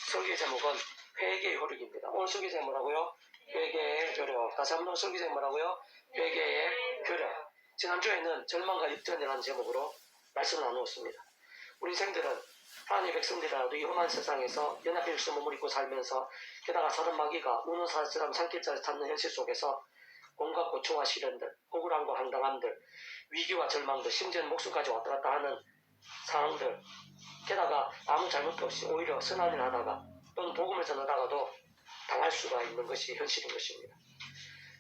설교 제목은 회개의 효력입니다. 오늘 설교 제목 뭐라고요? 회개의 효력. 다시 한번 설교 제목 뭐라고요? 회개의 효력. 지난주에는 절망과 역전이라는 제목으로 말씀을 나누었습니다. 우리 인생들은 하나님의 백성들이라도 이 험한 세상에서 연약한 육신을 머무르고 살면서 게다가 사람 마귀가 우는 사람처럼 산길자를 찾는 현실 속에서 온갖 고초와 시련들, 억울함과 황당함들, 위기와 절망들, 심지어는 목숨까지 왔다 갔다 하는 상황들, 게다가 아무 잘못도 없이 오히려 선한 일을 하다가 또는 복음을 전하다가도 당할 수가 있는 것이 현실인 것입니다.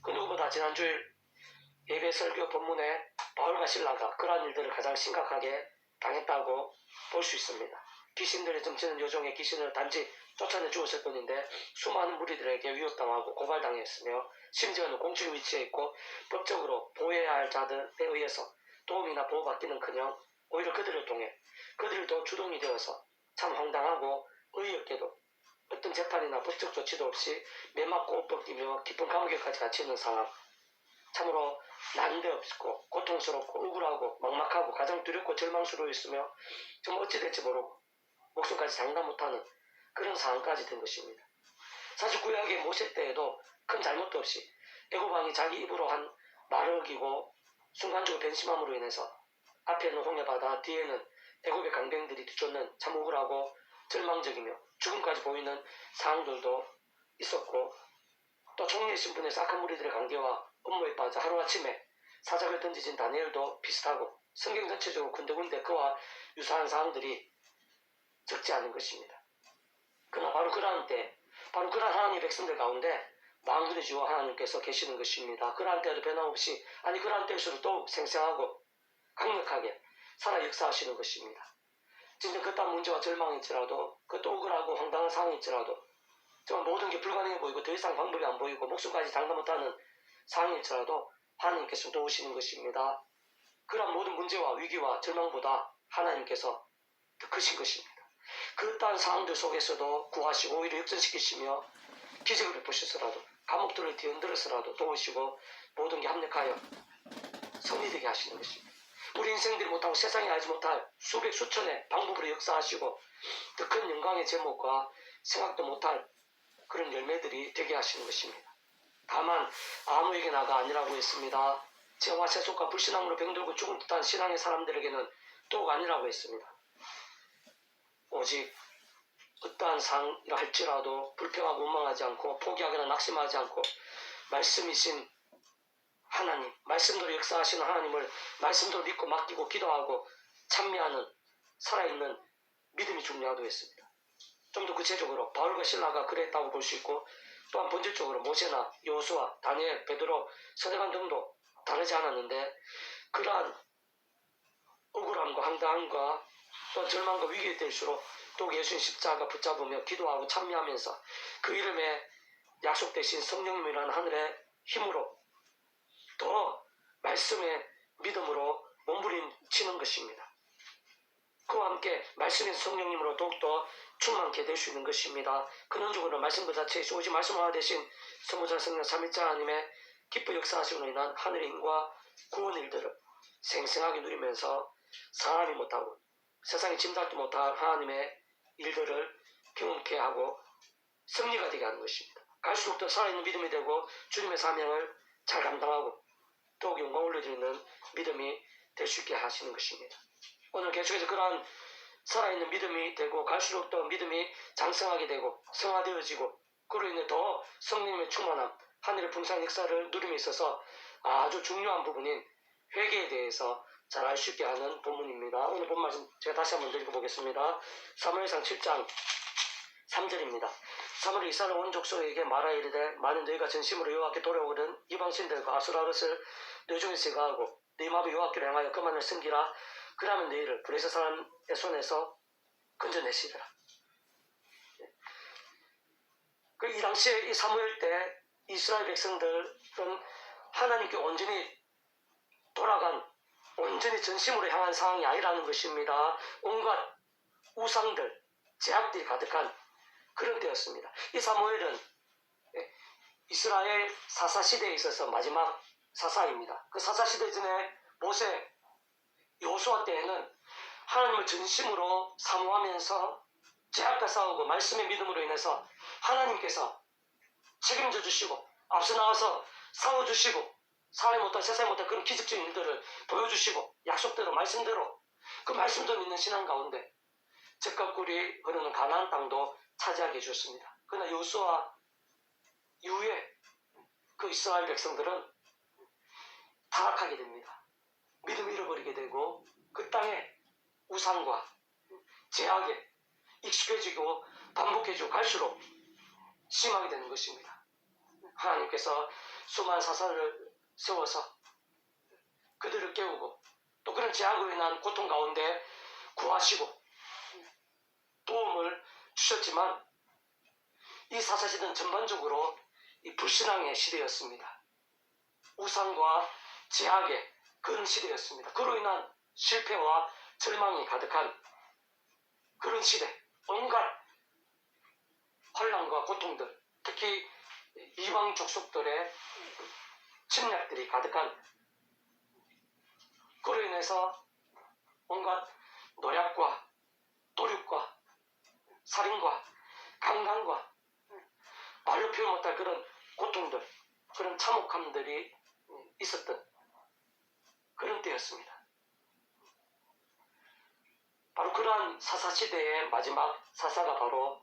그 누구보다 지난주일 예배 설교 본문에 바울과 실라가 그러한 일들을 가장 심각하게 당했다고 볼 수 있습니다. 귀신들의 점치는 요정의 귀신을 단지 쫓아내 주었을 뿐인데 수많은 무리들에게 위협당하고 고발당했으며 심지어는 공중 위치에 있고 법적으로 보호해야 할 자들에 의해서 도움이나 보호받기는커녕 오히려 그들을 통해 그들도 주동이 되어서 참 황당하고 의의없게도 어떤 재판이나 법적 조치도 없이 매맞고 옷 벗기며 깊은 감옥에까지 갇혀 있는 상황, 참으로 난데없고 고통스럽고 억울하고 막막하고 가장 두렵고 절망스러워했으며 정말 어찌 될지 모르고 목숨까지 장담 못하는 그런 상황까지 된 것입니다. 사실 구약의 모세 때에도 큰 잘못도 없이 애굽왕이 자기 입으로 한 말을 어기고 순간적으로 변심함으로 인해서 앞에는 홍해바다, 뒤에는 애굽의 강병들이 뒤쫓는 참 억울하고 절망적이며 죽음까지 보이는 상황들도 있었고, 또 총리의 신분에서 악한 무리들의 관계와 업무에 빠져 하루아침에 사자를 던지진 다니엘도 비슷하고 성경 전체적으로 군데군데 그와 유사한 상황들이 적지 않은 것입니다. 그러나 바로 그러한 때, 바로 그러한 하나님의 백성들 가운데 만군의 주와 하나님께서 계시는 것입니다. 그러한 때에도 변함없이, 아니 그러한 때일수록 더욱 생생하고 강력하게 살아 역사하시는 것입니다. 진짜 그딴 문제와 절망일지라도, 그것도 억울하고 황당한 상황일지라도, 정말 모든 게 불가능해 보이고 더 이상 방법이 안 보이고 목숨까지 장담 못하는 상황일지라도 하나님께서 도우시는 것입니다. 그런 모든 문제와 위기와 절망보다 하나님께서 더 크신 것입니다. 그딴 상황들 속에서도 구하시고 오히려 역전시키시며 기적을 베푸셔서라도 감옥들을 뒤흔들어서라도 도우시고 모든 게 합력하여 성리되게 하시는 것입니다. 우리 인생들이 못하고 세상이 알지 못할 수백 수천의 방법으로 역사하시고 더 큰 영광의 제목과 생각도 못할 그런 열매들이 되게 하시는 것입니다. 다만 아무에게나가 아니라고 했습니다. 죄와 세속과 불신앙으로 병들고 죽은 듯한 신앙의 사람들에게는 더욱 아니라고 했습니다. 오직 어떠한 상이라 할지라도 불평하고 원망하지 않고 포기하거나 낙심하지 않고 말씀이신 하나님, 말씀대로 역사하시는 하나님을 말씀대로 믿고 맡기고 기도하고 찬미하는 살아있는 믿음이 중요하다고 했습니다. 좀 더 구체적으로 바울과 실라가 그랬다고 볼 수 있고, 또한 본질적으로 모세나 여호수아, 다니엘, 베드로, 서대관 등도 다르지 않았는데 그러한 억울함과 황당함과 또 절망과 위기에 될수록 또 예수님 십자가 붙잡으며 기도하고 찬미하면서 그 이름에 약속되신 성령님이라는 하늘의 힘으로 더 말씀의 믿음으로 몸부림치는 것입니다. 그와 함께 말씀의 성령님으로 더욱더 충만케 될 수 있는 것입니다. 근원적으로 말씀 그 자체이시 오직 말씀화 되신 성부자 성령 삼위일체 하나님의 기쁜 역사하심으로 인한 하늘의 힘과 구원 일들을 생생하게 누리면서 사람이 못하고 세상에 짐작도 못할 하나님의 일들을 경험케 하고 승리가 되게 하는 것입니다. 갈수록 더 살아있는 믿음이 되고 주님의 사명을 잘 감당하고 더욱 영광 올려드리는 믿음이 될 수 있게 하시는 것입니다. 오늘 계속해서 그러한 살아있는 믿음이 되고 갈수록 더 믿음이 장성하게 되고 성화되어지고 그로 인해 더 성령님의 충만함, 하늘의 풍성한 역사를 누림에 있어서 아주 중요한 부분인 회개에 대해서 잘 알 수 있게 하는 본문입니다. 오늘 본 말씀 제가 다시 한번 읽어보겠습니다. 사무엘상 7장 3절입니다. 사무엘이 이스라엘 온 족속에게 말하여 이르되 만일 너희가 전심으로 여호와께 돌아오거든 이방신들과 아수라롯을 너희 중에서 제거하고 너희 마음이 여호와께로 향하여 그만을 섬기라. 그러면 너희를 블레셋 사람의 손에서 건져내시리라. 이 당시에 이 사무엘 때 이스라엘 백성들은 하나님께 온전히 돌아간, 온전히 전심으로 향한 상황이 아니라는 것입니다. 온갖 우상들, 제약들이 가득한 그런 때였습니다. 이 사무엘은 이스라엘 사사시대에 있어서 마지막 사사입니다. 그 사사시대 전에 모세, 여호수아 때에는 하나님을 전심으로 사모하면서 제약과 싸우고 말씀의 믿음으로 인해서 하나님께서 책임져 주시고 앞서 나와서 싸워주시고 사람이 못한 세상이 못한 그런 기적적인 일들을 보여주시고 약속대로 말씀대로 그 말씀도 믿는 신앙 가운데 젖과 꿀이 흐르는 가나안 땅도 차지하게 해주었습니다. 그러나 여호수아 이후에 그 이스라엘 백성들은 타락하게 됩니다. 믿음 잃어버리게 되고 그 땅에 우상과 제약에 익숙해지고 반복해지고 갈수록 심하게 되는 것입니다. 하나님께서 수많은 사사를 세워서 그들을 깨우고 또 그런 제약으로 인한 고통 가운데 구하시고 도움을 주셨지만 이 사사시대는 전반적으로 이 불신앙의 시대였습니다. 우상과 제약의 그런 시대였습니다. 그로 인한 실패와 절망이 가득한 그런 시대, 온갖 혼란과 고통들, 특히 이방 족속들의 침략들이 가득한 그로 인해서 온갖 노략과 도륙과 살인과 강간과 말로 표현 못할 그런 고통들, 그런 참혹함들이 있었던 그런 때였습니다. 바로 그러한 사사시대의 마지막 사사가 바로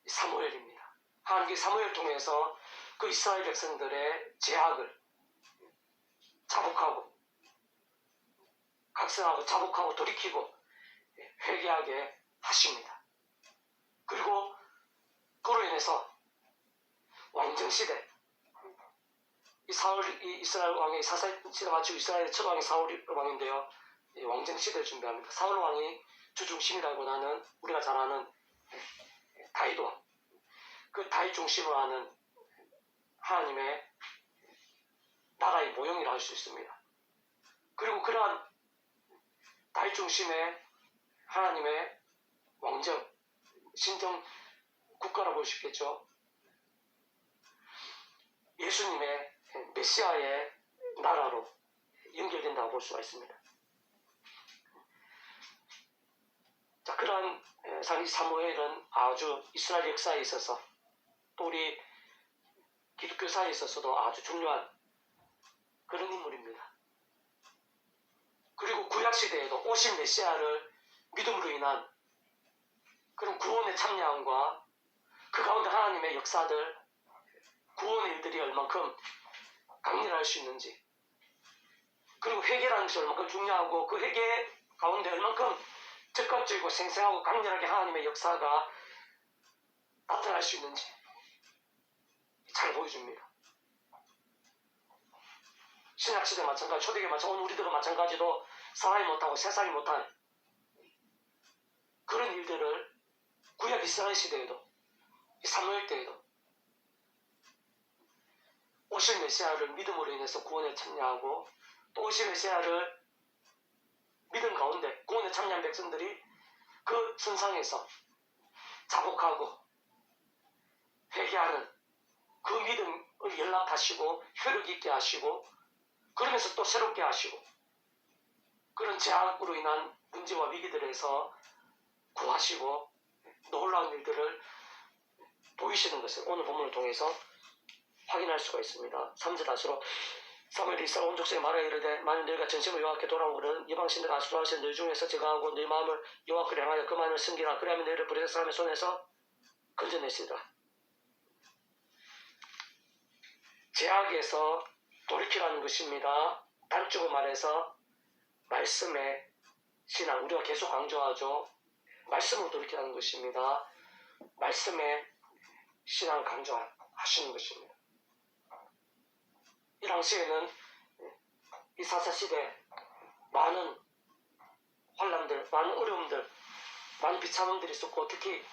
사무엘입니다. 하나님께 사무엘을 통해서 그 이스라엘 백성들의 제약을 자복하고 각성하고 자복하고 돌이키고 회개하게 하십니다. 그리고 그로 인해서 왕정시대 이 이스라엘 왕의 사사시대 마치고 이스라엘의 첫 왕이 사울 왕인데요. 왕정시대를 준비합니다. 사울 왕이 주중심이라고 하는 우리가 잘 아는 다윗 왕, 그 다윗 중심으로 하는 하나님의 나라의 모형이라 할 수 있습니다. 그리고 그러한 다윗 중심의 하나님의 왕정, 신정 국가라고 볼 수 있겠죠. 예수님의 메시아의 나라로 연결된다고 볼 수가 있습니다. 자, 그러한 사무엘은 아주 이스라엘 역사에 있어서 또 우리 기독교사에 있어서도 아주 중요한 그런 인물입니다. 그리고 구약시대에도 오신 메시아를 믿음으로 인한 그런 구원의 참여함과 그 가운데 하나님의 역사들, 구원의 일들이 얼만큼 강렬할 수 있는지, 그리고 회개라는 것이 얼만큼 중요하고 그 회개 가운데 얼만큼 적극적이고 생생하고 강렬하게 하나님의 역사가 나타날 수 있는지 잘 보여줍니다. 신약시대 마찬가지, 초대교회 마찬가지, 오늘 우리들은 마찬가지로 사람이 못하고 세상이 못한 그런 일들을 구약 이스라엘 시대에도 사무엘 때에도 오실 메시아를 믿음으로 인해서 구원에 참여하고 또 오실 메시아를 믿음 가운데 구원에 참여한 백성들이 그 선상에서 자복하고 회개하는 그 믿음을 연락하시고 효력 있게 하시고 그러면서 또 새롭게 하시고 그런 제약으로 인한 문제와 위기들에서 구하시고 놀라운 일들을 보이시는 것을 오늘 본문을 통해서 확인할 수가 있습니다. 3절 다시로 사무엘이 이스라엘 온 족속에 말하여 이르되 만일 너희가 전심으로 여호와께 돌아오거든 이방신들과 아수라하신 너희 중에서 제거하고 너희 마음을 여호와께로 향하여 그만을 숨기라. 그리하면 너희를 브레스 사람의 손에서 건져내시리라. 제약에서 돌이키라는 것입니다. 단적으로 말해서 말씀의 신앙, 우리가 계속 강조하죠. 말씀으로 돌이키라는 것입니다. 말씀의 신앙 강조하시는 것입니다. 이 당시에는 이 사사시대 많은 환란들, 많은 어려움들, 많은 비참함들이 있었고 특히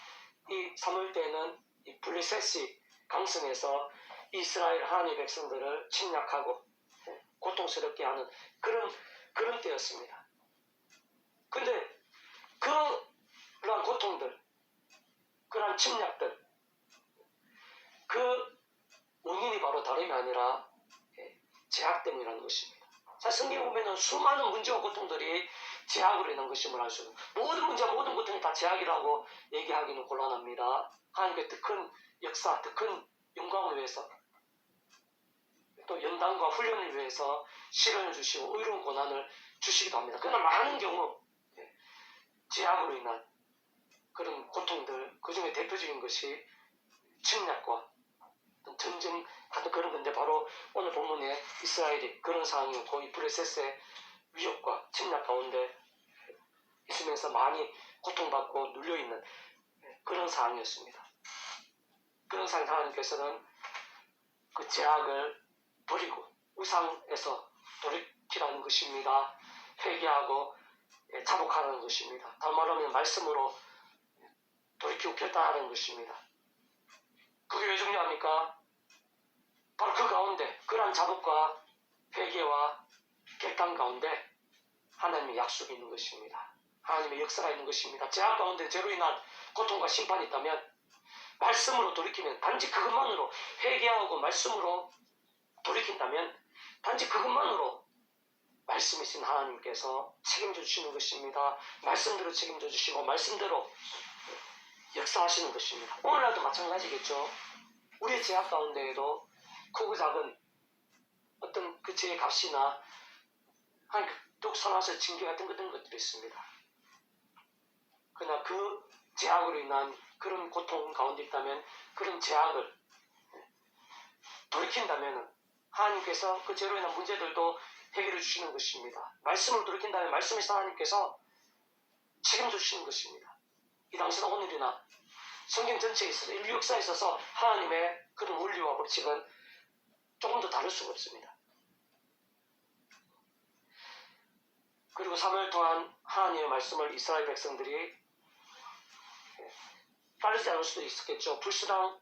이 사무엘 때에는 이 블레셋이 강성해서 이스라엘 하나님의 백성들을 침략하고 고통스럽게 하는 그런 때였습니다. 근데 그러한 고통들, 그러한 침략들, 그 원인이 바로 다름이 아니라 제약 때문이라는 것입니다. 자, 성경에 보면은 수많은 문제와 고통들이 제약으로 인한 것임을 알 수 있는, 모든 문제와 모든 고통이 다 제약이라고 얘기하기는 곤란합니다. 하나님의 더 큰 역사, 더 큰 영광을 위해서, 또 연단과 훈련을 위해서 시련을 주시고 의로운 고난을 주시기도 합니다. 그러나 많은 경우 제약으로 인한 그런 고통들, 그 중에 대표적인 것이 침략과 전쟁 같은 그런 건데, 바로 오늘 본문에 이스라엘이 그런 상황이었고, 이 브레셋의 위협과 침략 가운데 있으면서 많이 고통받고 눌려있는 그런 상황이었습니다. 그런 상황, 하나님께서는 그 제약을 버리고 우상에서 돌이키라는 것입니다. 회개하고 자복하라는 것입니다. 다른 말하면 말씀으로 돌이키고 결단하는 것입니다. 그게 왜 중요합니까? 바로 그 가운데, 그러한 자복과 회개와 결단 가운데 하나님의 약속이 있는 것입니다. 하나님의 역사가 있는 것입니다. 제약 가운데 죄로 인한 고통과 심판이 있다면 말씀으로 돌이키면, 단지 그것만으로, 회개하고 말씀으로 돌이킨다면 단지 그것만으로 말씀이신 하나님께서 책임져 주시는 것입니다. 말씀대로 책임져 주시고 말씀대로 역사하시는 것입니다. 오늘날도 마찬가지겠죠. 우리의 제약 가운데에도 크고 작은 어떤 그 죄의 값이나 하나님 독 선하셔 징계 같은 것들이 있습니다. 그러나 그 제약으로 인한 그런 고통 가운데 있다면, 그런 제약을 돌이킨다면 하나님께서 그 죄로 인한 문제들도 해결해 주시는 것입니다. 말씀을 돌이킨다면 말씀이신 하나님께서 책임져 주시는 것입니다. 이 당시나 오늘이나 성경 전체에 있어서, 인류 역사에 있어서 하나님의 그런 원리와 법칙은 조금 더 다를 수가 없습니다. 그리고 3일 동안 하나님의 말씀을 이스라엘 백성들이 따르지 않을 수도 있었겠죠. 불신앙에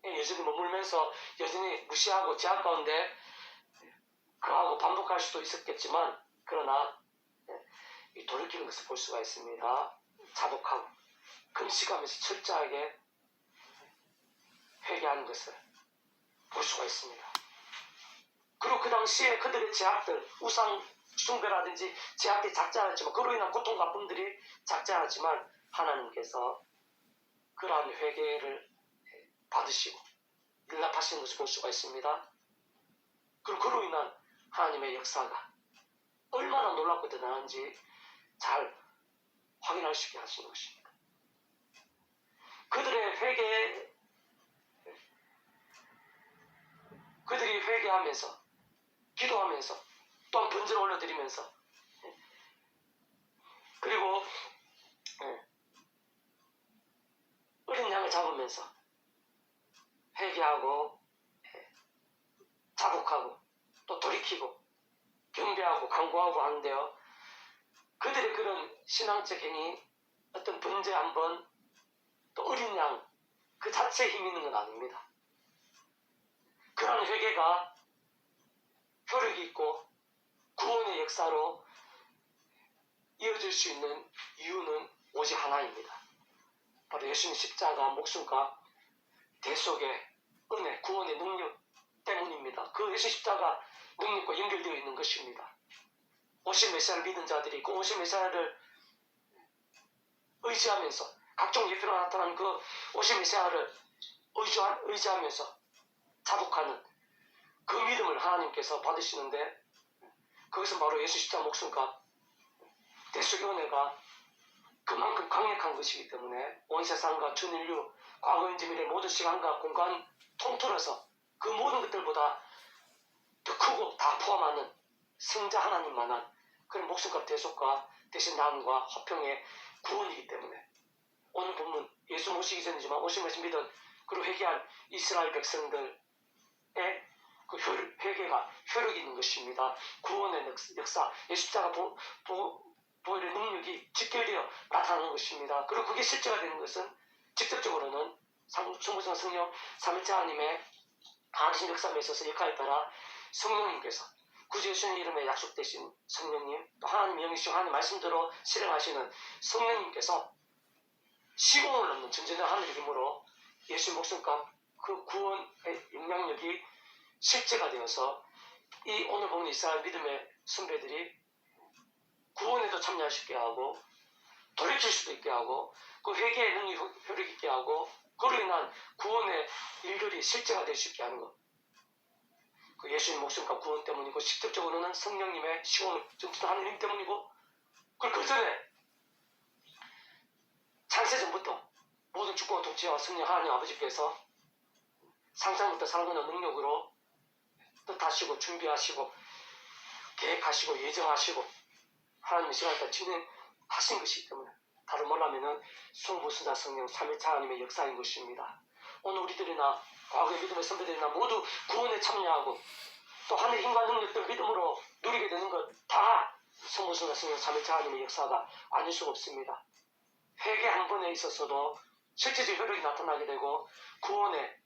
여전히 머물면서 여전히 무시하고 제약 가운데 그하고 반복할 수도 있었겠지만, 그러나 이 돌이키는 것을 볼 수가 있습니다. 자복하고 금식하면서 철저하게 회개하는 것을 볼 수가 있습니다. 그리고 그 당시에 그들의 제약들, 우상 숭배라든지 제약들이 작지 않았지만, 그로 인한 고통과 아픔들이 작지 않았지만 하나님께서 그러한 회개를 받으시고 용납하시는 것을 볼 수가 있습니다. 그리고 그로 인한 하나님의 역사가 얼마나 놀랍고 대단한지 잘 확인할 수 있게 하시는 것입니다. 그들이 회개하면서 기도하면서 또한 번제를 올려드리면서, 그리고 어린 양을 잡으면서 회개하고 자복하고 또 돌이키고 경배하고 간구하고 하는데요, 그들의 그런 신앙적 행위, 어떤 번제 한 번, 또 어린 양 그 자체에 힘이 있는 건 아닙니다. 그런 회개가 효력이 있고 구원의 역사로 이어질 수 있는 이유는 오직 하나입니다. 바로 예수님 십자가 목숨과 대속의 은혜, 구원의 능력 때문입니다. 그 예수 십자가 능력과 연결되어 있는 것입니다. 오실 메시아를 믿은 자들이 그 오실 메시아를 의지하면서, 각종 예표로 나타난 그 오실 메시아를 의지하면서 자복하는 그 믿음을 하나님께서 받으시는데, 그것은 바로 예수 십자가 목숨과 대속의 은혜가 그만큼 강력한 것이기 때문에 온 세상과 전 인류, 과거인지 미래 모든 시간과 공간 통틀어서 그 모든 것들보다 더 크고 다 포함하는 성자 하나님만한 그런 목숨과 대속과 대신 나음과 화평의 구원이기 때문에, 오늘 본문 예수 모시기 전이지만 오시면서 믿은 그리고 회개한 이스라엘 백성들의 그 회개가 효력이 있는 것입니다. 구원의 역사, 예수자가 보혈의 능력이 직결되어 나타나는 것입니다. 그리고 그게 실제가 되는 것은 직접적으로는 성부성 성령 삼위일체 하나님의 하나님 역사에 있어서 역할에 따라 성령님께서 구주 예수님 이름에 약속되신 성령님, 또 하나님 영이시고 하나님 말씀대로 실행하시는 성령님께서 시공을 넘는 전전의 하늘의 힘으로 예수 목숨과 그 구원의 영향력이 실제가 되어서 이 오늘 보는 이스라엘 믿음의 선배들이 구원에도 참여할 수 있게 하고 돌이킬 수도 있게 하고 그 회개의 능력이 효력 있게 하고 그로 인한 구원의 일들이 실제가 될 수 있게 하는 것. 그 예수님 목숨과 구원 때문이고 직접적으로는 성령님의 시공을 전투는 하느님 때문이고 그 전에 창세전부터 모든 주권과 통치와 성령 하나님 아버지께서 상상부터 살아가는 능력으로 뜻하시고 준비하시고 계획하시고 예정하시고 하나님의 시간을 다 진행하신 것이기 때문에 다른 말하면은 성부수자 성령 삼위일체 하나님의 역사인 것입니다. 오늘 우리들이나 과거의 믿음의 선배들이나 모두 구원에 참여하고 또 하늘의 힘과 능력들 믿음으로 누리게 되는 것 다 성부수자 성령 삼위일체 하나님의 역사가 아닐 수가 없습니다. 회개 한 번에 있어서도 실제적 효력이 나타나게 되고 구원의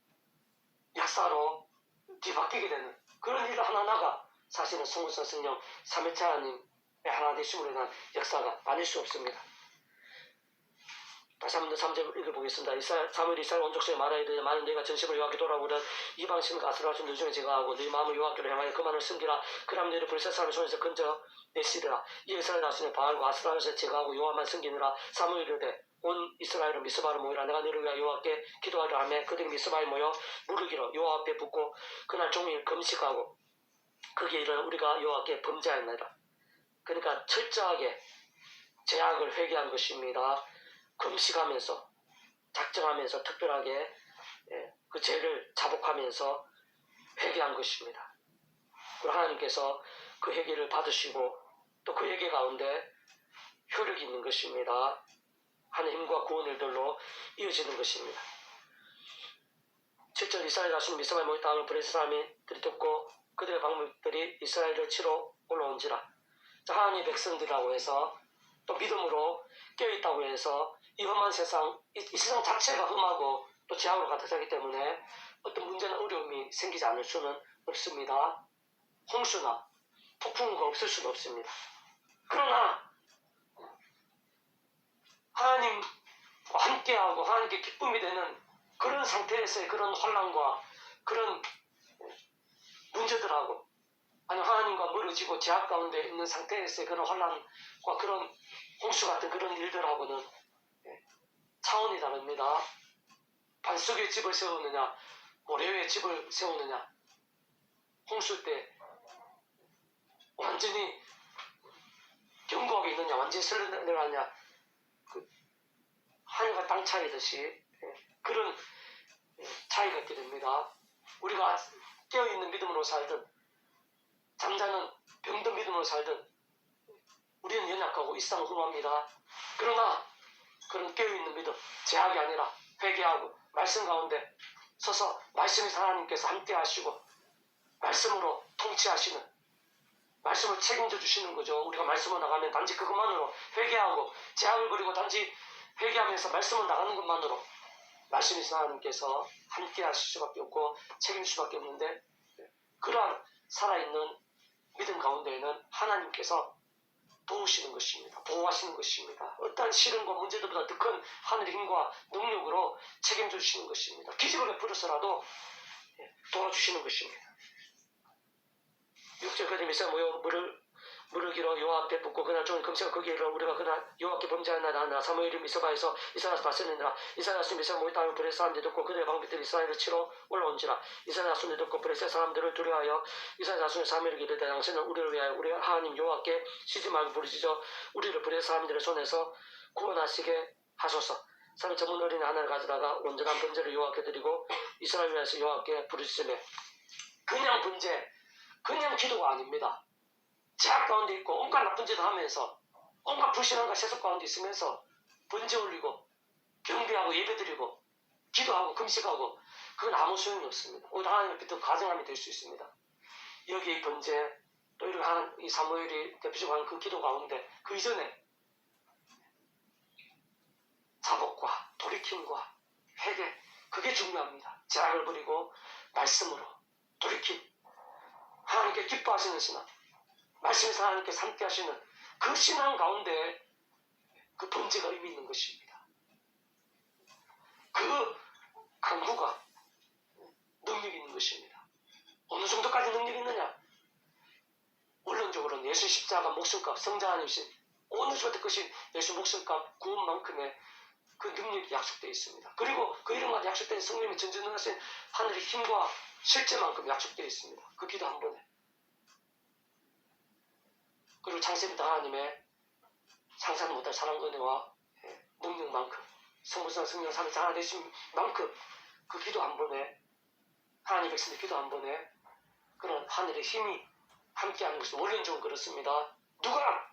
역사로 뒤바뀌게 되는 그런 일 하나하나가 사실은 성부수자 성령 삼위일체 하나님의 하나 되심으로 인한 역사가 아닐 수 없습니다. 다시 한번 3절 읽어보겠습니다. 사무엘이 이스라엘 온 족속에 말하여 이르되 만일 너희가 전심을 여호와께 돌아오거든 이방신과 아스라엘신 들 중에 제가 하고 너희 마음을 여호와께로 향하여 그만을 숨기라. 그럼 너희를 블레셋 사람의 손에서 건져 내시리라. 이 이스라엘 나순의 바알과 아스라엘에서 제가 하고 여호와만 숨기느라. 사무엘이 이르되 온 이스라엘은 미스바로 모이라. 내가 너희를 위하여 여호와께 기도하려 하며 그들이 미스바에 모여 무르기로 여호와 앞에 붙고 그날 종일 금식하고 그게 이르러 우리가 여호와께 범죄하였나이다. 그러니까 철저하게 죄악을 회개한 것입니다. 금식하면서 작정하면서 특별하게 그 죄를 자복하면서 회개한 것입니다. 그리고 하나님께서 그 회개를 받으시고 또 그 회개 가운데 효력이 있는 것입니다. 하나님의 힘과 구원 일들로 이어지는 것입니다. 7절 이스라엘 자손이 미스바에 모였다 하면 블레셋 사람이 들이듣고 그들의 방백들이 이스라엘을 치러 올라온지라. 자, 하나님의 백성들이라고 해서 또 믿음으로 깨어있다고 해서 이 험한 세상, 이 세상 자체가 험하고 또 죄악으로 가득 차기 때문에 어떤 문제나 어려움이 생기지 않을 수는 없습니다. 홍수나 폭풍우가 없을 수는 없습니다. 그러나 하나님과 함께하고 하나님께 기쁨이 되는 그런 상태에서의 그런 혼란과 그런 문제들하고 아니면 하나님과 멀어지고 죄악 가운데 있는 상태에서의 그런 혼란과 그런 홍수 같은 그런 일들하고는 차원이 다릅니다. 반석의 집을 세우느냐 모래 위에 집을 세우느냐 홍수 때 완전히 견고하게 있느냐 완전히 설레느냐 그 하늘과 땅 차이듯이 그런 차이가 있게 됩니다. 우리가 깨어있는 믿음으로 살든 잠자는 병든 믿음으로 살든 우리는 연약하고 일상후합니다. 그러나 그런 깨어있는 믿음, 제약이 아니라 회개하고 말씀 가운데 서서 말씀의 하나님께서 함께 하시고 말씀으로 통치하시는 말씀을 책임져 주시는 거죠. 우리가 말씀을 나가면 단지 그것만으로 회개하고 제약을 버리고 단지 회개하면서 말씀을 나가는 것만으로 말씀의 하나님께서 함께 하실 수밖에 없고 책임질 수밖에 없는데 그러한 살아있는 믿음 가운데에는 하나님께서 도우시는 것입니다. 보호하시는 것입니다. 어떠한 시련과 문제들보다 더 큰 하늘의 힘과 능력으로 책임져 주시는 것입니다. 기적을 베풀어서라도 도와주시는 것입니다. 6절 그들이 미스바에 모여 무르기로 여호와 앞에 붙고 그날 종일 금식하고 거기에 이르러 우리가 그날 여호와께 범죄하였나이다 하느라. 사무엘이 미스바에서 이스라엘 다스리느라. 이스라엘 자손이 미스바에 모였다 하면 블레셋 사람들이 듣고 그들의 방백들이 이스라엘을 치러 올라온지라. 이스라엘 자손이 듣고 블레셋 사람들을 두려워하여 이스라엘 자손이 사무엘에게 이르되 당신은 우리를 위하여 우리 하나님 여호와께 쉬지 말고 부르짖어 우리를 블레셋 사람들의 손에서 구원하시게 하소서. 사람이 전문 어린이 하나를 가져다가 온전한 번제를 여호와께 드리고 이스라엘 위해서 여호와께 부르짖으며 그냥 번제 그냥 기도가 아닙니다. 제약 가운데 있고 온갖 나쁜 짓을 하면서 온갖 불신함과 세속 가운데 있으면서 번제 올리고 경배하고 예배드리고 기도하고 금식하고 그건 아무 소용이 없습니다. 오히려 하나님 앞에 더 가증함이 될 수 있습니다. 여기에 번제 또 이런 이 사무엘이 대표적으로 하는 그 기도 가운데 그 이전에 자복과 돌이킴과 회개 그게 중요합니다. 제약을 버리고 말씀으로 돌이킴 하나님께 기뻐하시는 신앙 말씀에서 하나님께서 함께 하시는 그 신앙 가운데 그 번제가 의미 있는 것입니다. 그 강구가 능력이 있는 것입니다. 어느 정도까지 능력이 있느냐? 예수 십자가 목숨값 성자 아니신 온 우주가 뜻하신 예수 목숨값 구원만큼의 그 능력이 약속되어 있습니다. 그리고 그 이름과 약속된 성령의 전전능하신 하늘의 힘과 실제만큼 약속되어 있습니다. 그 기도 한 번에. 그리고 창세부터 하나님의 상상 못할 사랑 은혜와 능력만큼 성부성 성령 삼위 하나 되신 만큼 그 기도 한 번에 하나님 백성의 기도 한 번에 그런 하늘의 힘이 함께하는 것이 원론적으로 그렇습니다. 누가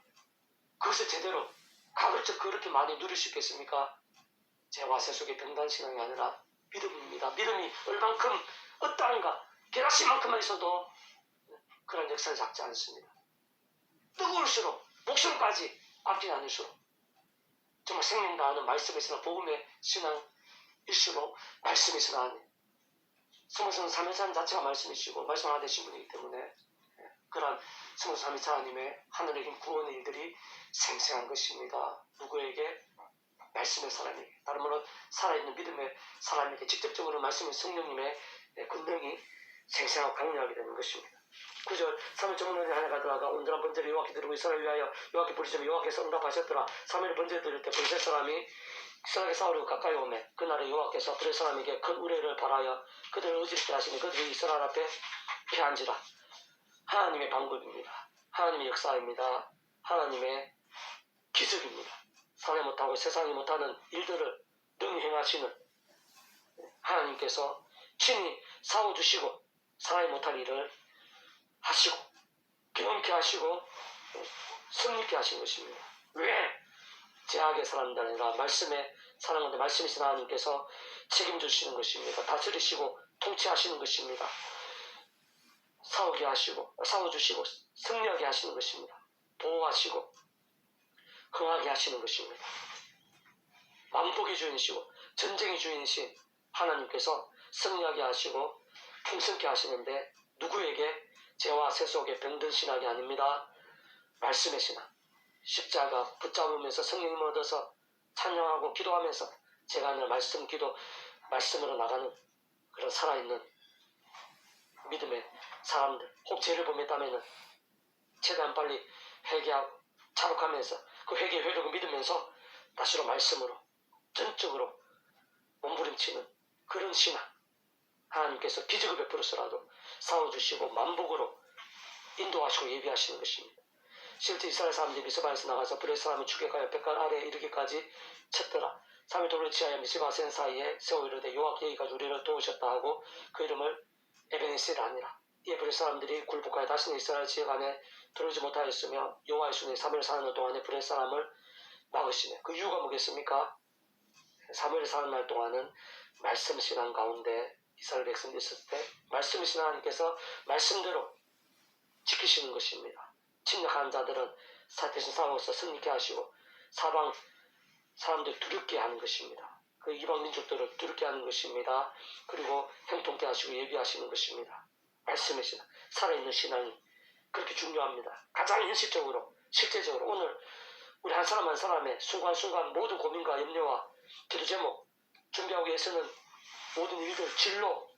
그것을 제대로 가급적 그렇게 많이 누릴 수 있겠습니까? 제 와세 속의 병단신앙이 아니라 믿음입니다. 믿음이 얼만큼 어떠한가 계란씨만큼만 있어도 그런 역사를 잡지 않습니다. 뜨거울수록 목숨까지 아끼지 않을수록 정말 생명 다하는 말씀에서나 복음의 신앙일수록 말씀에서나 하는 성성 삼위찬 자체가 말씀이시고 말씀 하나 되신 분이기 때문에 그런 성성 삼위찬 하나님의 하늘의 힘 구원의 일들이 생생한 것입니다. 누구에게? 말씀의 사람에게, 다른 말로 살아있는 믿음의 사람에게 직접적으로 말씀의 성령님의 권능이 생생하고 강력하게 되는 것입니다. 9절 3일 정원에 하나 가다가 온전한 번제를 여호와께 드리고 이스라엘 위하여 여호와께 부르시며 여호와께서 응답하셨더라. 3일 번제를 드릴 때 블레셋 사람이 이스라엘에 싸우려고 가까이 오매 그날에 여호와께서 블레셋 사람에게 큰 우레를 발하여 그들을 어지럽게 하시니 그들이 이스라엘 앞에 피한지라. 하나님의 방법입니다. 하나님의 역사입니다. 하나님의 기술입니다. 사회 못하고 세상이 못하는 일들을 능히 행하시는 하나님께서 친히 싸워주시고 사회 못할 일을 하시고 경험케 하시고 승리케 하신 것입니다. 왜? 제약의 사람들 아니라 말씀의 사랑하는데 말씀이신 하나님께서 책임지시는 것입니다. 다스리시고 통치하시는 것입니다. 싸우게 하시고 싸워주시고 승리하게 하시는 것입니다. 보호하시고 흥하게 하시는 것입니다. 만복의 주인이시고 전쟁의 주인이신 하나님께서 승리하게 하시고 풍성케 하시는데 누구에게? 죄와 세 속의 병든 신학이 아닙니다. 말씀의 신학. 십자가 붙잡으면서 성령을 얻어서 찬양하고 기도하면서 제가 하는 말씀 기도 말씀으로 나가는 그런 살아있는 믿음의 사람들. 혹 죄를 범했다면 최대한 빨리 회개하고 자복하면서 그 회개의 회력을 믿으면서 다시로 말씀으로 전적으로 몸부림치는 그런 신앙. 하나님께서 기적을 베풀어서라도 싸워주시고 만복으로 인도하시고 예비하시는 것입니다. 실제 이스라엘 사람들이 미스바에서 나가서 블레셋 사람을 추격하여 뱃갈 아래에 이르기까지 쳤더라. 3일 도를 치하여 미스바 센 사이에 세워 이르되 여호와께 여기까지 우리를 도우셨다 하고 그 이름을 에베네셀이 아니라 이에 블레셋 사람들이 굴복하여 다시는 이스라엘 지역 안에 들어오지 못하였으며 여호와의 손에 3일 사는 동안에 블레셋 사람을 막으시네. 그 이유가 뭐겠습니까? 3일 사는 날 동안은 말씀 신앙 가운데 이스라엘 백성들이 있을 때 말씀 신앙 하나님께서 말씀대로 지키시는 것입니다. 침략하는 자들은 대신 싸워서 승리케 하시고 사방 사람들 두렵게 하는 것입니다. 그 이방 민족들을 두렵게 하는 것입니다. 그리고 형통케 하시고 예비하시는 것입니다. 말씀의 신앙, 살아있는 신앙이 그렇게 중요합니다. 가장 현실적으로 실제적으로 오늘 우리 한 사람 한 사람의 순간순간 모든 고민과 염려와 기도 제목 준비하기 위해서는 모든 일들, 진로,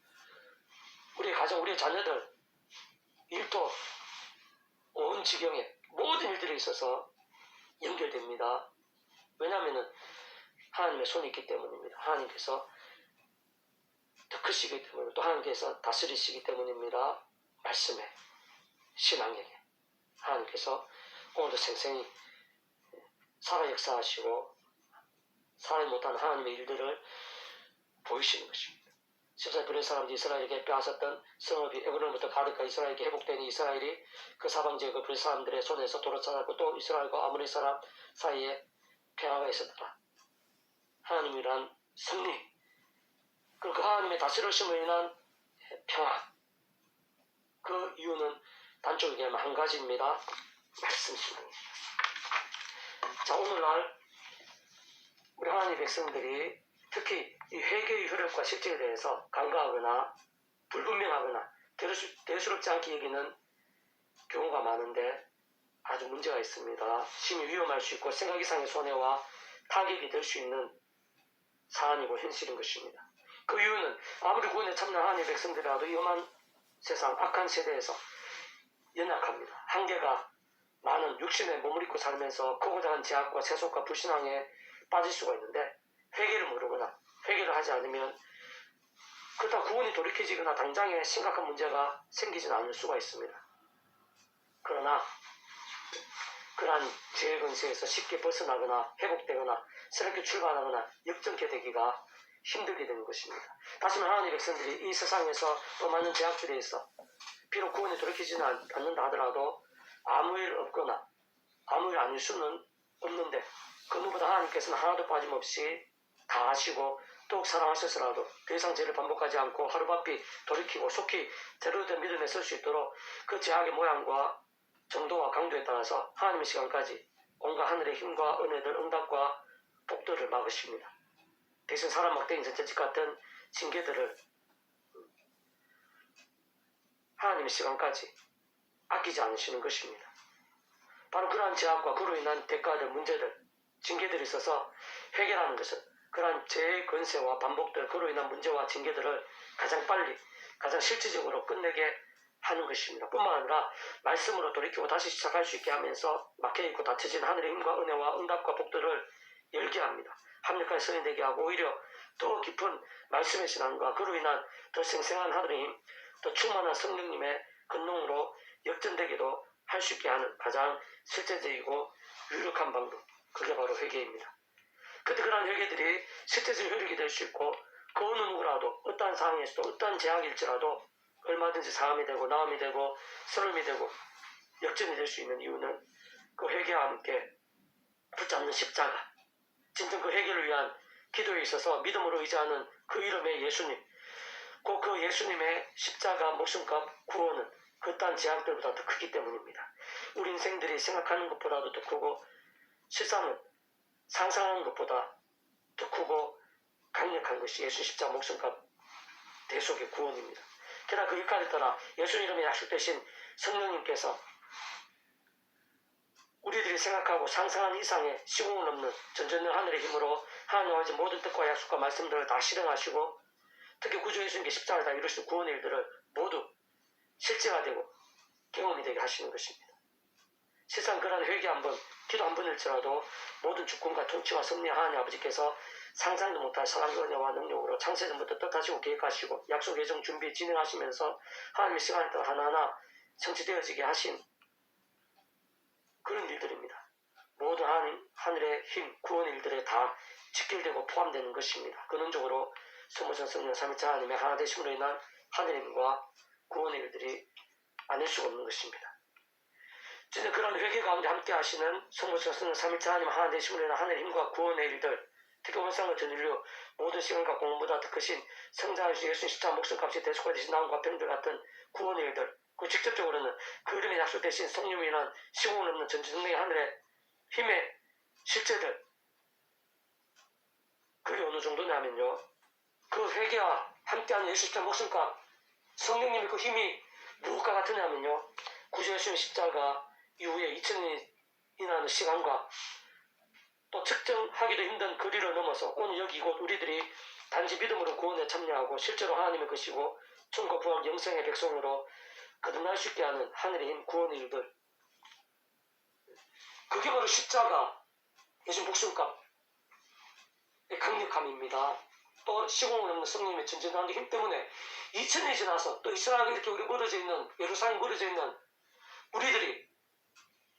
우리의 가정, 우리의 자녀들, 일도, 온 지경에 모든 일들에 있어서 연결됩니다. 왜냐하면 하나님의 손이 있기 때문입니다. 하나님께서 더 크시기 때문에 또 하나님께서 다스리시기 때문입니다. 말씀에 신앙에게 하나님께서 오늘도 생생히 살아 역사하시고 살아 못한 하나님의 일들을 보이시는 것입니다. 14절 블레셋 사람들이 이스라엘에게 빼앗았던 성읍이 에브론부터 가드까 이스라엘에게 회복되니 이스라엘이 그 사방 지역 그 블레셋 사람들의 손에서 돌아차고 또 이스라엘과 아모리 사람 사이에 평화가 있었더라. 하나님이란 승리, 그리고 그 하나님의 다스리심으로 인한 평화. 그 이유는 단적으로 얘기하면 한 가지입니다. 말씀 신앙입니다. 자, 오늘날 우리 하나님의 백성들이 특히 이 회개의 효력과 실제에 대해서 간과하거나 불분명하거나 대수롭지 않게 여기는 경우가 많은데 아주 문제가 있습니다. 심히 위험할 수 있고 생각 이상의 손해와 타격이 될 수 있는 사안이고 현실인 것입니다. 그 이유는 아무리 구원에 참여한 하나님의 백성들이라도 이 험한 세상, 악한 세대에서 연약합니다. 한계가 많은 육신에 몸을 입고 살면서 크고 작은 제약과 세속과 불신앙에 빠질 수가 있는데 회개를 모르거나 회개를 하지 않으면 그렇다고 구원이 돌이켜지거나 당장에 심각한 문제가 생기지는 않을 수가 있습니다. 그러나 그러한 죄의 근세에서 쉽게 벗어나거나 회복되거나 새롭게 출발하거나 역전케 되기가 힘들게 되는 것입니다. 다시 말해 하나님의 백성들이 이 세상에서 또 많은 제약들에 있어 비록 구원이 돌이키지는 않는다 하더라도 아무 일 없거나 아무 일 아닐 수는 없는데 그 누구보다 하나님께서는 하나도 빠짐없이 다 아시고 더욱 사랑하셔서라도 더 이상 죄를 반복하지 않고 하루바삐 돌이키고 속히 제대로 된 믿음에 설 수 있도록 그 제약의 모양과 정도와 강도에 따라서 하나님의 시간까지 온갖 하늘의 힘과 은혜들, 응답과 복들을 막으십니다. 대신 사람 막대기 전체집 같은 징계들을 하나님의 시간까지 아끼지 않으시는 것입니다. 바로 그러한 제약과 그로 인한 대가들, 문제들, 징계들이 있어서 회개라는 것은 그러한 죄의 근세와 반복들, 그로 인한 문제와 징계들을 가장 빨리, 가장 실질적으로 끝내게 하는 것입니다. 뿐만 아니라 말씀으로 돌이키고 다시 시작할 수 있게 하면서 막혀있고 닫혀진 하늘의 힘과 은혜와 응답과 복들을 열게 합니다. 합력하여 선이 되게 하고 오히려 더 깊은 말씀의 신앙과 그로 인한 더 생생한 하늘의 힘, 더 충만한 성령님의 근능으로 역전되기도 할 수 있게 하는 가장 실제적이고 유력한 방법, 그게 바로 회개입니다. 그때 그러한 회개들이 실제적 효력이 될 수 있고 그 어느 누구라도 어떠한 상황에서도 어떠한 제약일지라도 얼마든지 사함이 되고 나음이 되고 서름이 되고 역전이 될 수 있는 이유는 그 회개와 함께 붙잡는 십자가, 진정 그 회개를 위한 기도에 있어서 믿음으로 의지하는 그 이름의 예수님, 꼭 그 예수님의 십자가 목숨값 구원은 그딴 제약들보다 더 크기 때문입니다. 우리 인생들이 생각하는 것보다도 더 크고 실상은 상상하는 것보다 더 크고 강력한 것이 예수 십자가 목숨값 대속의 구원입니다. 게다가 그 역할에 따라 예수 이름에 약속되신 성령님께서 우리들이 생각하고 상상한 이상의 시공을 넘는 전전능 하늘의 힘으로 하나님 아버지 모든 뜻과 약속과 말씀들을 다 실행하시고 특히 구주 예수님께 십자가를 다 이루시는 구원의 일들을 모두 실제가 되고 경험이 되게 하시는 것입니다. 세상 그런 회개 한번, 기도 한 번일지라도 모든 주권과 통치와 섭리 하나님 아버지께서 상상도 못할 사랑과 은혜와 능력으로 창세전부터 뜻하시고 계획하시고 약속 예정 준비 진행하시면서 하나님의 시간에 따라 하나하나 성취되어지게 하신 그런 일들입니다. 모든 하늘의 힘, 구원 일들에 다 직결되고 포함되는 것입니다. 근원적으로 소모전 성령 삼위일체 하나님의 하나 되심으로 인한 하늘의 힘과 구원의 일들이 아닐 수가 없는 것입니다. 진짜 그런 회개 가운데 함께 하시는 소모전 성령 삼위일체 하나님 하나 되심으로 인한 하늘의 힘과 구원의 일들, 특히 원상과 전인류 모든 시간과 공원보다 더 크신 성장하신 예수님 십자가 목숨값이 대속화 되신 나음과 병들 같은 구원의 일들, 그 직접적으로는 그 이름에 약속되신 성령이 인한 시공을 넘는 전지능력의 하늘의 힘의 실제들, 그게 어느 정도냐면요, 그 회개와 함께하는 예수 십자가 목숨값, 성령님의 그 힘이 무엇과 같으냐면요, 구주 예수님 십자가 이후에 2000년이라는 시간과 또 측정하기도 힘든 거리를 넘어서 오늘 여기 이곳 우리들이 단지 믿음으로 구원에 참여하고 실제로 하나님의 것이고 천국 부활 영생의 백성으로 거듭날 수 있게 하는 하늘의 힘 구원의 일들, 그게 바로 십자가 예수 목숨값의 강력함입니다. 또 시공을 넘는 성령님의 전전한 힘 때문에 2000년이 지나서 또 이스라엘 이렇게 우리 멀어져 있는 예루살렘 멀어져 있는 우리들이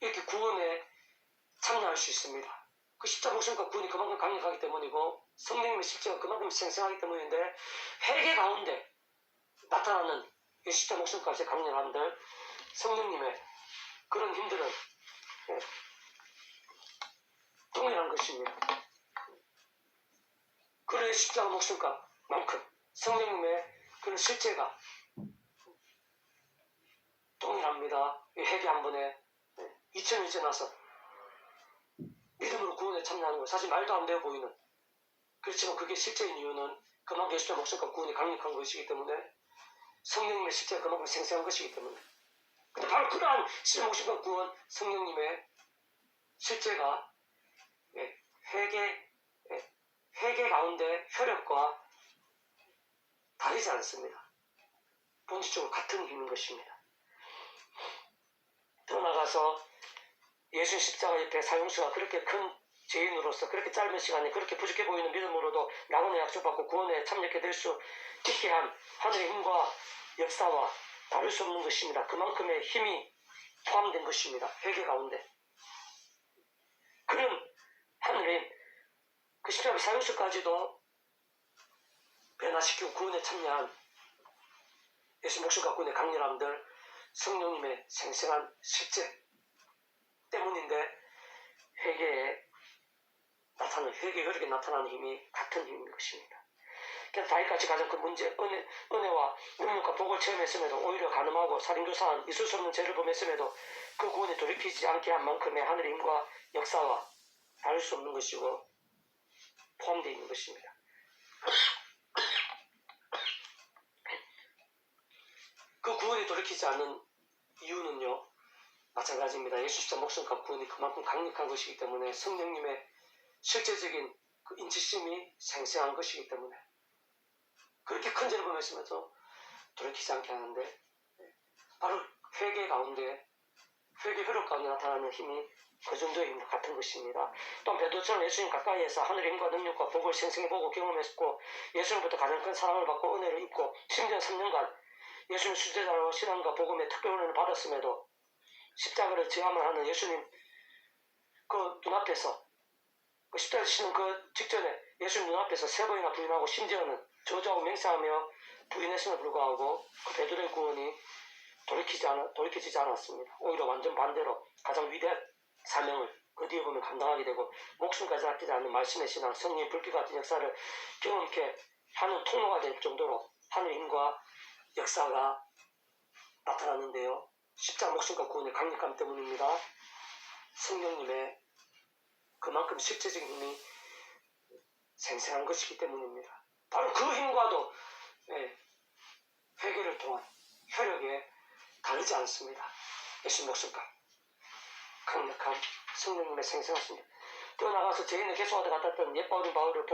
이렇게 구원에 참여할 수 있습니다. 그 십자가 목숨값 구원이 그만큼 강력하기 때문이고 성령님의 실제가 그만큼 생생하기 때문인데 회개 가운데 나타나는 이 십자가 목숨값의 강력함들, 성령님의 그런 힘들은 동일한 것입니다. 그런 십자가 목숨값만큼 성령님의 그런 실제가 동일합니다. 이 회개 한 번에 2000년 지나서 믿음으로 구원에 참여하는 거 사실 말도 안 되어 보이는, 그렇지만 그게 실제인 이유는 그만큼 예수의 목숨값 구원이 강력한 것이기 때문에 성령님의 실제가 그만큼 생생한 것이기 때문에. 근데 바로 그러한 예수의 목숨값 구원 성령님의 실제가 회개 가운데 효력과 다르지 않습니다. 본질적으로 같은 힘인 것입니다. 더 나아가서 예수 십자가 옆에 사형수가 그렇게 큰 죄인으로서 그렇게 짧은 시간에 그렇게 부족해 보이는 믿음으로도 낙원의 약속받고 구원에 참여하게 될 수 있게 한 하늘의 힘과 역사와 다를 수 없는 것입니다. 그만큼의 힘이 포함된 것입니다. 회개 가운데. 그런 하늘의 그 십자가 사형수까지도 변화시키고 구원에 참여한 예수 목숨 갖고 있는 강렬함들 성령님의 생생한 실제 때문인데 회개에 나타나는 회개 혈육에 나타나는 힘이 같은 힘인 것입니다. 그래서 다윗같이 가장 큰 문제 은혜와 능력과 복을 체험했음에도 오히려 가늠하고 살인교사한 있을 수 없는 죄를 범했음에도 그 구원에 돌이키지 않게 한 만큼의 하늘의 힘과 역사와 다를 수 없는 것이고 포함되어 있는 것입니다. 그 구원에 돌이키지 않는 이유는요 마찬가지입니다. 예수 십자 목숨과 구원이 그만큼 강력한 것이기 때문에 성령님의 실제적인 그 인치심이 생생한 것이기 때문에 그렇게 큰 죄를 범했음에도 돌이키지 않게 하는데 바로 회개 가운데 회개 효력 가운데 나타나는 힘이 그 정도의 힘과 같은 것입니다. 또한 베드로처럼 예수님 가까이에서 하늘의 힘과 능력과 복을 생생히 보고 경험했고 예수님부터 가장 큰 사랑을 받고 은혜를 입고 심지어 3년간 예수님 수제자로 신앙과 복음의 특별 은혜를 받았음에도 십자가를 제함을 하는 예수님 그 눈앞에서 그 십자가를 치는 그 직전에 예수님 눈앞에서 3번이나 부인하고 심지어는 저주하고 맹세하며 부인했음에 불구하고 그 베드로의 구원이 돌이켜지지 않았습니다. 오히려 완전 반대로 가장 위대한 사명을 그 뒤에 보면 감당하게 되고 목숨까지 아끼지 않는 말씀의 신앙 성령의 불빛 같은 역사를 경험케 하는 통로가 될 정도로 하늘의 힘과 역사가 나타났는데요. 십자가 목숨과 구원의 강력함 때문입니다. 성령님의 그만큼 실제적인 힘이 생생한 것이기 때문입니다. 바로 그 힘과도 회개를 통한 혈육에 다르지 않습니다. 예수 목숨과 강력한 성령님의 생생하십니다. 뛰어나가서 죄인을 계속하다 같았던 옛바울인 바울을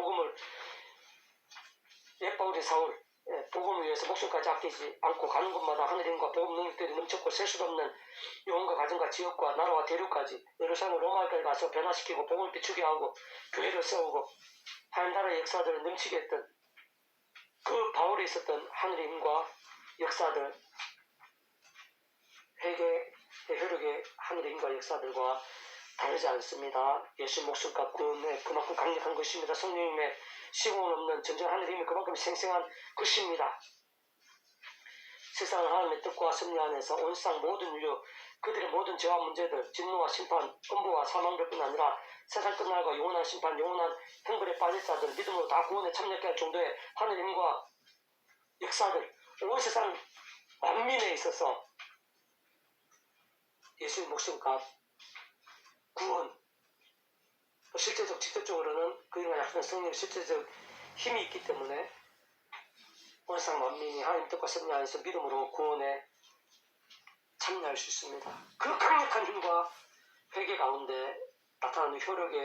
옛바울인 사울 복음을 위해서 목숨까지 아끼지 않고 가는 곳마다 하늘의 힘과 복음 능력들이 넘쳤고 셀 수 없는 영혼과 가정과 지역과 나라와 대륙까지 예루살렘 로마까지 가서 변화시키고 복음을 비추게 하고 교회를 세우고 하나님 나라의 역사들을 넘치게 했던 그 바울에 있었던 하늘의 힘과 역사들 회개의 효력의 하늘의 힘과 역사들과 다르지 않습니다. 예수 목숨과 구원에 그만큼 강력한 것입니다. 성령님의 시공은 없는 전쟁 하늘의 힘이 그만큼 생생한 것입니다. 세상은 하나님의 뜻과 섭리 안에서 온 세상 모든 인류 그들의 모든 죄와 문제들 진노와 심판, 음부와 사망들 뿐 아니라 세상 끝날과 영원한 심판, 영원한 형벌에 빠질 자들 믿음으로 다 구원에 참여하게 할 정도의 하늘의 힘과 역사들 온 세상 만민에 있어서 예수의 목숨과 구원 실제적 직접적으로는 그 인간 약속한 성령의 실제적 힘이 있기 때문에 온 세상 만민이 하나님 뜻과 섭리 안에서 믿음으로 구원에 참여할 수 있습니다. 그 강력한 힘과 회개 가운데 나타나는 효력의